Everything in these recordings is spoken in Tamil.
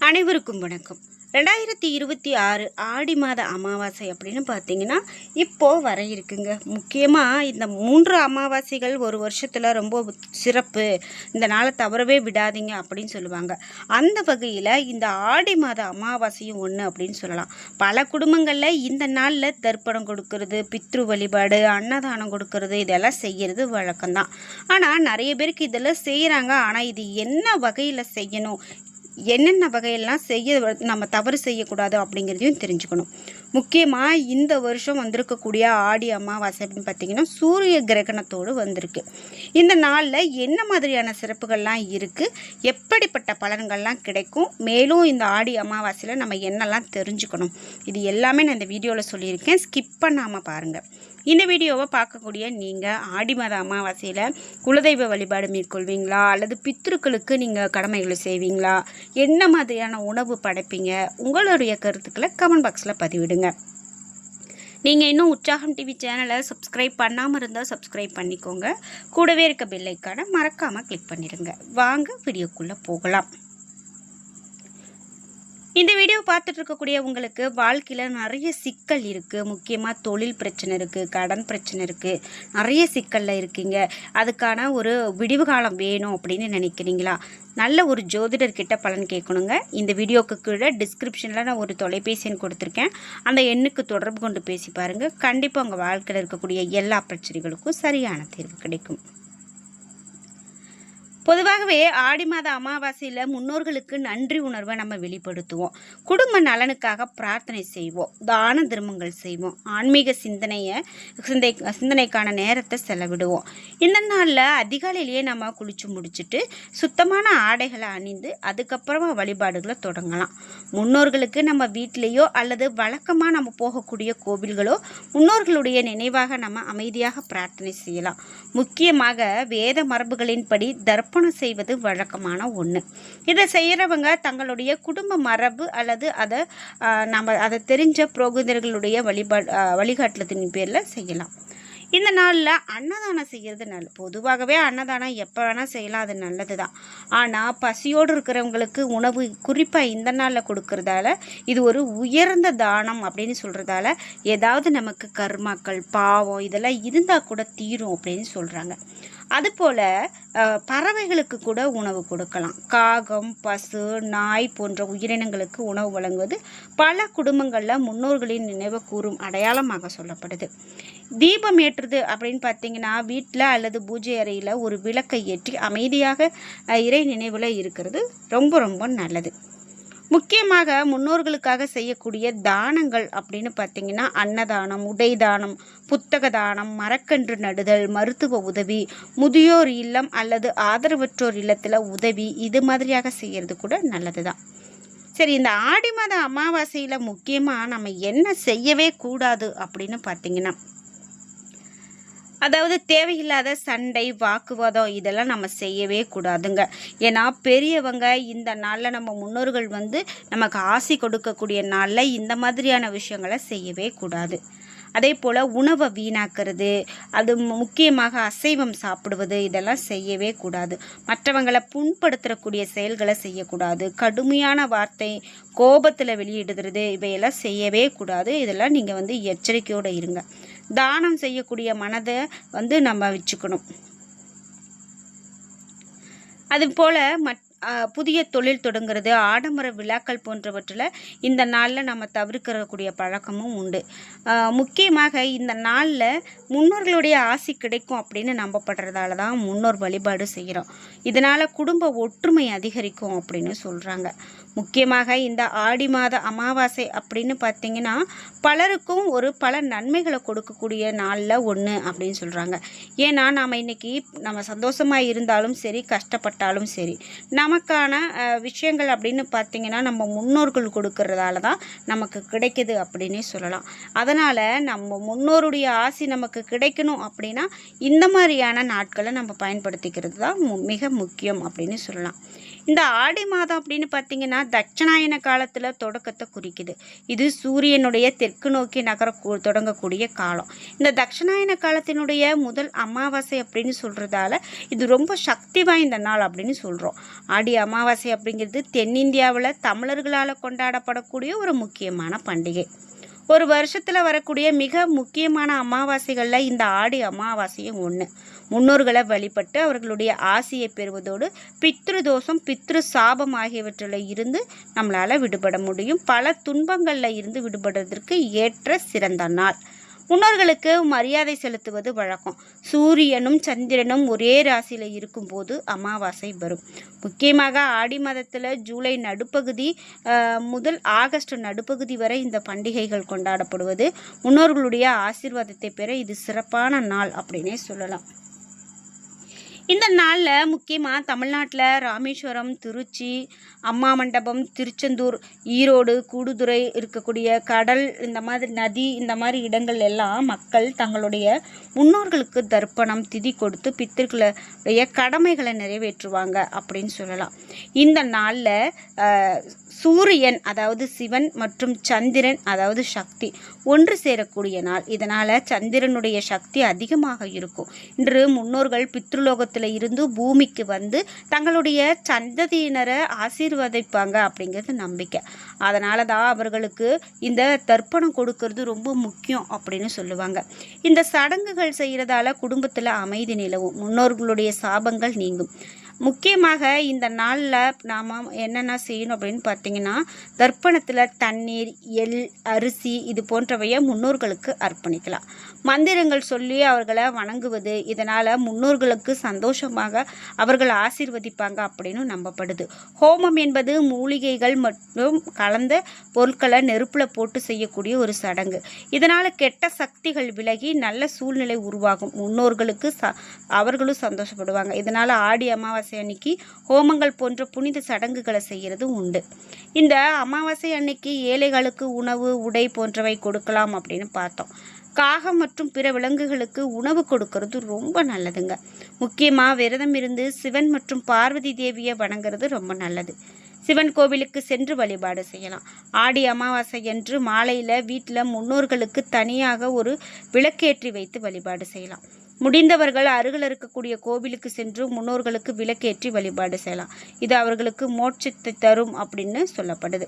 அனைவருக்கும் வணக்கம். 2026 ஆடி மாத அமாவாசை அப்படின்னு பார்த்தீங்கன்னா இப்போது வர இருக்குங்க. முக்கியமாக இந்த 3 அமாவாசைகள் ஒரு வருஷத்தில் ரொம்ப சிறப்பு, இந்த நாளை தவறவே விடாதீங்க அப்படின்னு சொல்லுவாங்க. அந்த வகையில் இந்த ஆடி மாத அமாவாசையும் ஒன்று அப்படின்னு சொல்லலாம். பல குடும்பங்களில் இந்த நாளில் தர்ப்பணம் கொடுக்கறது, பித்ரு வழிபாடு, அன்னதானம் கொடுக்கறது இதெல்லாம் செய்கிறது வழக்கம்தான். ஆனால் நிறைய பேருக்கு இதெல்லாம் செய்கிறாங்க. ஆனால் இது என்ன வகையில் செய்யணும், என்னென்ன வகையெல்லாம் செய்ய நம்ம தவறு செய்யக்கூடாது அப்படிங்கிறதையும் தெரிஞ்சுக்கணும். முக்கியமாக இந்த வருஷம் வந்திருக்கக்கூடிய ஆடி அமாவாசை அப்படின்னு பார்த்திங்கன்னா சூரிய கிரகணத்தோடு வந்திருக்கு. இந்த நாளில் என்ன மாதிரியான சிறப்புகள்லாம் இருக்குது, எப்படிப்பட்ட பலன்கள்லாம் கிடைக்கும், மேலும் இந்த ஆடி அமாவாசையில் நம்ம என்னெல்லாம் தெரிஞ்சுக்கணும், இது எல்லாமே நான் இந்த வீடியோவில் சொல்லியிருக்கேன். ஸ்கிப் பண்ணாமல் பாருங்கள். இந்த வீடியோவை பார்க்கக்கூடிய நீங்கள் ஆடி மாத அமாவாசையில் குலதெய்வ வழிபாடு மேற்கொள்வீங்களா, அல்லது பித்ருக்களுக்கு நீங்கள் கடமைகளை செய்வீங்களா, என்ன மாதிரியான உணவு படைப்பீங்க, உங்களுடைய கருத்துக்களை கமெண்ட் பாக்ஸில் பதிவிடுங்க. நீங்கள் இன்னும் உற்சாகம் டிவி சேனலை சப்ஸ்கிரைப் பண்ணாமல் இருந்தால் சப்ஸ்கிரைப் பண்ணிக்கோங்க. கூடவே இருக்க பெல் ஐக்கானை மறக்காமல் கிளிக் பண்ணிடுங்க. வாங்க வீடியோக்குள்ளே போகலாம். இந்த வீடியோ பார்த்துட்டு இருக்கக்கூடிய உங்களுக்கு வாழ்க்கையில் நிறைய சிக்கல் இருக்குது. முக்கியமாக தொழில் பிரச்சனை இருக்குது, கடன் பிரச்சனை இருக்குது, நிறைய சிக்கலில் இருக்கீங்க. அதுக்கான ஒரு விடிவு காலம் வேணும் அப்படின்னு நினைக்கிறீங்களா? நல்ல ஒரு ஜோதிடர்கிட்ட பலன் கேட்கணுங்க. இந்த வீடியோக்கு கீழே டிஸ்கிரிப்ஷனில் நான் ஒரு தொலைபேசி எண் கொடுத்துருக்கேன். அந்த எண்ணுக்கு தொடர்பு கொண்டு பேசி பாருங்கள். கண்டிப்பாக உங்கள் வாழ்க்கையில் இருக்கக்கூடிய எல்லா பிரச்சனைகளுக்கும் சரியான தீர்வு கிடைக்கும். பொதுவாகவே ஆடி மாத அமாவாசையில் முன்னோர்களுக்கு நன்றி உணர்வை நம்ம வெளிப்படுத்துவோம். குடும்ப நலனுக்காக பிரார்த்தனை செய்வோம், தான தர்மங்கள் செய்வோம், ஆன்மீக சிந்தனைக்கான நேரத்தை செலவிடுவோம். இந்த நாளில் அதிகாலையிலேயே நம்ம குளிச்சு முடிச்சுட்டு சுத்தமான ஆடைகளை அணிந்து அதுக்கப்புறமா வழிபாடுகளை தொடங்கலாம். முன்னோர்களுக்கு நம்ம வீட்டிலேயோ அல்லது வழக்கமாக நம்ம போகக்கூடிய கோவில்களோ முன்னோர்களுடைய நினைவாக நம்ம அமைதியாக பிரார்த்தனை செய்யலாம். முக்கியமாக வேத மரபுகளின்படி தர்ப்பணம் செய்வது வழக்கமான ஒன்று. இதை செய்கிறவங்க தங்களுடைய குடும்ப மரபு அல்லது அதை தெரிஞ்ச புரோகிதர்களுடைய வழிகாட்டுதலின் பேரில் செய்யலாம். இந்த நாளில் அன்னதானம் செய்கிறது நல்லது. பொதுவாகவே அன்னதானம் எப்போ வேணால் செய்யலாம், அது நல்லது தான். ஆனால் பசியோடு இருக்கிறவங்களுக்கு உணவு குறிப்பாக இந்த நாளில் கொடுக்கறதால இது ஒரு உயர்ந்த தானம் அப்படின்னு சொல்கிறதால ஏதாவது நமக்கு கர்மாக்கள் பாவம் இதெல்லாம் இருந்தால் கூட தீரும் அப்படின்னு சொல்கிறாங்க. அதுபோல் பறவைகளுக்கு கூட உணவு கொடுக்கலாம். காகம், பசு, நாய் போன்ற உயிரினங்களுக்கு உணவு வழங்குவது பல குடும்பங்களில் முன்னோர்களின் நினைவு கூறும் அடையாளமாக சொல்லப்படுது. தீபம் ஏற்றுறது அப்படின்னு பார்த்தீங்கன்னா வீட்டில் அல்லது பூஜை அறையில் ஒரு விளக்கை ஏற்றி அமைதியாக இறை நினைவில் இருக்கிறது ரொம்ப ரொம்ப நல்லது. முக்கியமாக முன்னோர்களுக்காக செய்யக்கூடிய தானங்கள் அப்படின்னு பார்த்தீங்கன்னா அன்னதானம், உடை தானம், புத்தக தானம், மரக்கன்று நடுதல், மருத்துவ உதவி, முதியோர் இல்லம் அல்லது ஆதரவற்றோர் இல்லத்தில் உதவி, இது மாதிரியாக செய்கிறது கூட நல்லது தான். சரி, இந்த ஆடி மாத அமாவாசையில் முக்கியமாக நம்ம என்ன செய்யவே கூடாது அப்படின்னு பார்த்தீங்கன்னா, அதாவது தேவையில்லாத சண்டை, வாக்குவாதம் இதெல்லாம் நம்ம செய்யவே கூடாதுங்க. ஏன்னா பெரியவங்க இந்த நாளில் நம்ம முன்னோர்கள் நமக்கு ஆசி கொடுக்கக்கூடிய நாளில் இந்த மாதிரியான விஷயங்களை செய்யவே கூடாது. அதே போல் உணவை வீணாக்கிறது, அது முக்கியமாக அசைவம் சாப்பிடுவது இதெல்லாம் செய்யவே கூடாது. மற்றவங்களை புண்படுத்தக்கூடிய செயல்களை செய்யக்கூடாது. கடுமையான வார்த்தை, கோபத்தில் வெளியிடுறது இவையெல்லாம் செய்யவே கூடாது. இதெல்லாம் நீங்கள் எச்சரிக்கையோடு இருங்க. தானம் செய்யக்கூடிய மனதை நம்ம வச்சுக்கணும். அதுபோல் புதிய தொழில் தொடங்குறது, ஆடம்பர விழாக்கள் போன்றவற்றில் இந்த நாளில் நம்ம தவிர்க்கக்கூடிய பழக்கமும் உண்டு. முக்கியமாக இந்த நாளில் முன்னோர்களுடைய ஆசி கிடைக்கும் அப்படின்னு நம்பப்படுறதால தான் முன்னோர் வழிபாடு செய்கிறோம். இதனால் குடும்ப ஒற்றுமை அதிகரிக்கும் அப்படின்னு சொல்கிறாங்க. முக்கியமாக இந்த ஆடி மாத அமாவாசை அப்படின்னு பார்த்திங்கன்னா பலருக்கும் பல நன்மைகளை கொடுக்கக்கூடிய நாளில் ஒன்று அப்படின்னு சொல்கிறாங்க. ஏன்னா நாம் இன்றைக்கி நம்ம சந்தோஷமாக இருந்தாலும் சரி, கஷ்டப்பட்டாலும் சரி, நமக்கான விஷயங்கள் அப்படின்னு பார்த்திங்கன்னா நம்ம முன்னோர்கள் கொடுக்கறதால தான் நமக்கு கிடைக்கிது அப்படின்னே சொல்லலாம். அதனால் நம்ம முன்னோருடைய ஆசி நமக்கு கிடைக்கணும் அப்படின்னா இந்த மாதிரியான நாட்களை நம்ம பயன்படுத்திக்கிறது தான் மிக முக்கியம் அப்படின்னு சொல்லலாம். இந்த ஆடி மாதம் அப்படின்னு பார்த்தீங்கன்னா தட்சிணாயன காலத்தில் தொடக்கத்தை குறிக்குது. இது சூரியனுடைய தெற்கு நோக்கி தொடங்கக்கூடிய காலம். இந்த தட்சிணாயன காலத்தினுடைய முதல் அமாவாசை அப்படின்னு சொல்கிறதால இது ரொம்ப சக்தி வாய்ந்த நாள் அப்படின்னு சொல்கிறோம். ஆடி அமாவாசை அப்படிங்கிறது தென்னிந்தியாவில் தமிழர்களால் கொண்டாடப்படக்கூடிய ஒரு முக்கியமான பண்டிகை. ஒரு வருஷத்தில் வரக்கூடிய மிக முக்கியமான அமாவாசைகளில் இந்த ஆடி அமாவாசையும் ஒன்று. முன்னோர்களை வழிபட்டு அவர்களுடைய ஆசியை பெறுவதோடு பித்ரு தோஷம் பித்ரு சாபம் ஆகியவற்றில் இருந்து நம்மளால் விடுபட முடியும். பல துன்பங்களில் இருந்து விடுபடுவதற்கு ஏற்ற சிறந்த நாள். முன்னோர்களுக்கு மரியாதை செலுத்துவது வழக்கம். சூரியனும் சந்திரனும் ஒரே ராசியில் இருக்கும்போது அமாவாசை வரும். முக்கியமாக ஆடி மாதத்தில் ஜூலை நடுப்பகுதி முதல் ஆகஸ்ட் நடுப்பகுதி வரை இந்த பண்டிகைகள் கொண்டாடப்படுவது. முன்னோர்களுடைய ஆசீர்வாதத்தை பெற இது சிறப்பான நாள் அப்படின்னே சொல்லலாம். இந்த நாளில் முக்கியமாக தமிழ்நாட்டில் ராமேஸ்வரம், திருச்சி, அம்மா மண்டபம், திருச்செந்தூர், ஈரோடு, கூடுதுறை இருக்கக்கூடிய கடல், இந்த மாதிரி நதி, இந்த மாதிரி இடங்கள் எல்லாம் மக்கள் தங்களுடைய முன்னோர்களுக்கு தர்ப்பணம் திதி கொடுத்து பித்திருக்களுடைய கடமைகளை நிறைவேற்றுவாங்க அப்படின்னு சொல்லலாம். இந்த நாளில் சூரியன் அதாவது சிவன் மற்றும் சந்திரன் அதாவது சக்தி ஒன்று சேரக்கூடிய நாள். இதனால் சந்திரனுடைய சக்தி அதிகமாக இருக்கும். இன்று முன்னோர்கள் பித்ருலோகத்தில் இருந்து பூமிக்கு வந்து தங்களுடைய சந்ததியினரை ஆசீர்வதிப்பாங்க அப்படிங்கிறது நம்பிக்கை. அதனால தான் அவர்களுக்கு இந்த தர்ப்பணம் கொடுக்கறது ரொம்ப முக்கியம் அப்படின்னு சொல்லுவாங்க. இந்த சடங்குகள் செய்கிறதால குடும்பத்தில் அமைதி நிலவும், முன்னோர்களுடைய சாபங்கள் நீங்கும். முக்கியமாக இந்த நாளில் நாம் என்னென்ன செய்யணும் அப்படின்னு பார்த்தீங்கன்னா தர்ப்பணத்தில் தண்ணீர், எள், அரிசி இது போன்றவையை முன்னோர்களுக்கு அர்ப்பணிக்கலாம். மந்திரங்கள் சொல்லி அவர்களை வணங்குவது, இதனால் முன்னோர்களுக்கு சந்தோஷமாக அவர்கள் ஆசீர்வதிப்பாங்க அப்படின்னு நம்பப்படுது. ஹோமம் என்பது மூலிகைகள் மற்றும் கலந்த பொருட்களை நெருப்பில் போட்டு செய்யக்கூடிய ஒரு சடங்கு. இதனால் கெட்ட சக்திகள் விலகி நல்ல சூழ்நிலை உருவாகும். முன்னோர்களுக்கு அவர்களும் சந்தோஷப்படுவாங்க. இதனால் ஆடி அமாவாசை அன்னைக்கு ஹோமங்கள் போன்ற புனித சடங்குகளை செய்கிறது உண்டு. இந்த அமாவாசை அன்னைக்கு ஏழைகளுக்கு உணவு, உடை போன்றவை கொடுக்கலாம் அப்படின்னு பார்த்தோம். காகம் மற்றும் பிற விலங்குகளுக்கு உணவு கொடுக்கறது ரொம்ப நல்லதுங்க. முக்கியமாக விரதம் இருந்து சிவன் மற்றும் பார்வதி தேவியை வணங்குறது ரொம்ப நல்லது. சிவன் கோவிலுக்கு சென்று வழிபாடு செய்யலாம். ஆடி அமாவாசை அன்று மாலையில் வீட்டில் முன்னோர்களுக்கு தனியாக ஒரு விளக்கேற்றி வைத்து வழிபாடு செய்யலாம். முடிந்தவர்கள் அருகில் இருக்கக்கூடிய கோவிலுக்கு சென்று முன்னோர்களுக்கு விளக்கேற்றி வழிபாடு செய்யலாம். இது அவர்களுக்கு மோட்சத்தை தரும் அப்படின்னு சொல்லப்படுது.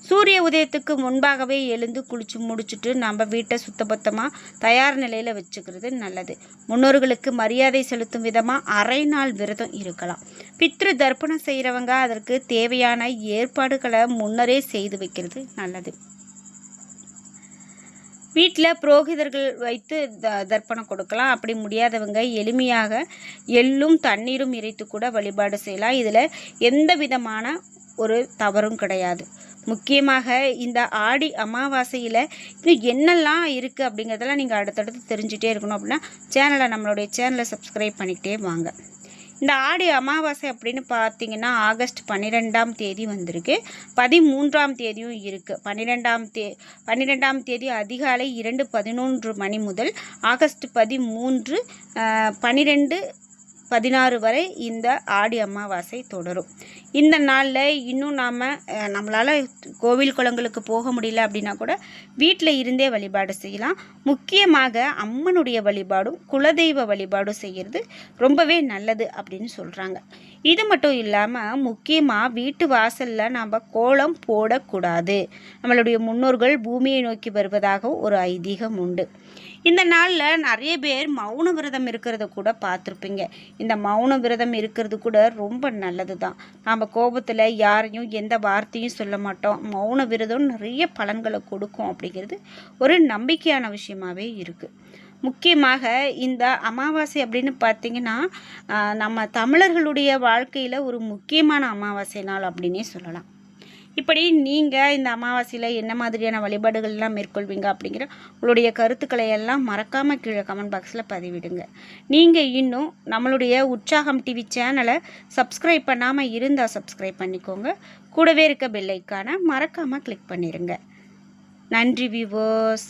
சூரிய உதயத்துக்கு முன்பாகவே எழுந்து குளிச்சு முடிச்சுட்டு நம்ம வீட்டை சுத்தபத்தமாக தயார் நிலையில் வச்சுக்கிறது நல்லது. முன்னோர்களுக்கு மரியாதை செலுத்தும் விதமாக அரை நாள் விரதம் இருக்கலாம். பித்ரு தர்ப்பணம் செய்கிறவங்க அதற்கு தேவையான ஏற்பாடுகளை முன்னரே செய்து வைக்கிறது நல்லது. வீட்டில் புரோகிதர்கள் வைத்து தர்ப்பணம் கொடுக்கலாம். அப்படி முடியாதவங்க எளிமையாக எள்ளும் தண்ணீரும் இறைத்து கூட வழிபாடு செய்யலாம். இதில் எந்த விதமான ஒரு தவறும் கிடையாது. முக்கியமாக இந்த ஆடி அமாவாசையில் இன்னும் என்னெல்லாம் இருக்குது அப்படிங்கிறதெல்லாம் நீங்கள் அடுத்தடுத்து தெரிஞ்சுட்டே இருக்கணும் அப்படின்னா நம்மளுடைய சேனலை சப்ஸ்கிரைப் பண்ணிக்கிட்டே வாங்க. இந்த ஆடி அமாவாசை அப்படின்னு பார்த்தீங்கன்னா ஆகஸ்ட் 12ஆம் தேதி வந்திருக்கு. 13ஆம் தேதியும் இருக்குது. 12ஆம் தேதி அதிகாலை 2:11 மணி முதல் ஆகஸ்ட் 13, 12, 16 வரை இந்த ஆடி அமாவாசை தொடரும். இந்த நாளில் இன்னும் நம்மளால் கோவில் குளங்களுக்கு போக முடியல அப்படின்னா கூட வீட்டில் இருந்தே வழிபாடு செய்யலாம். முக்கியமாக அம்மனுடைய வழிபாடும் குலதெய்வ வழிபாடும் செய்கிறது ரொம்பவே நல்லது அப்படின்னு சொல்கிறாங்க. இது மட்டும் இல்லாமல் முக்கியமாக வீட்டு வாசலில் நாம் கோலம் போடக்கூடாது. நம்மளுடைய முன்னோர்கள் பூமியை நோக்கி வருவதாக ஒரு ஐதீகம் உண்டு. இந்த நாளில் நிறைய பேர் மௌன விரதம் இருக்கிறத கூட பார்த்துருப்பீங்க. இந்த மௌன விரதம் இருக்கிறது கூட ரொம்ப நல்லது தான். நாம் கோபத்தில் யாரையும் எந்த வார்த்தையும் சொல்ல மாட்டோம். மௌன விரதம் நிறைய பலன்களை கொடுக்கும் அப்படிங்கிறது ஒரு நம்பிக்கையான விஷயமாகவே இருக்குது. முக்கியமாக இந்த அமாவாசை அப்படின்னு பார்த்திங்கன்னா நம்ம தமிழர்களுடைய வாழ்க்கையில் ஒரு முக்கியமான அமாவாசை நாள் அப்படின்னே சொல்லலாம். இப்படி நீங்கள் இந்த அமாவாசையில் என்ன மாதிரியான வழிபாடுகள்லாம் மேற்கொள்வீங்க அப்படிங்கிற உங்களுடைய கருத்துக்களை எல்லாம் மறக்காமல் கீழே கமெண்ட் பாக்ஸில் பதிவிடுங்க. நீங்கள் இன்னும் நம்மளுடைய உற்சாகம் டிவி சேனலை சப்ஸ்கிரைப் பண்ணாமல் இருந்தால் சப்ஸ்கிரைப் பண்ணிக்கோங்க. கூடவே இருக்க பெல் ஐக்கானை மறக்காமல் கிளிக் பண்ணிடுங்க. நன்றி வியூவர்ஸ்.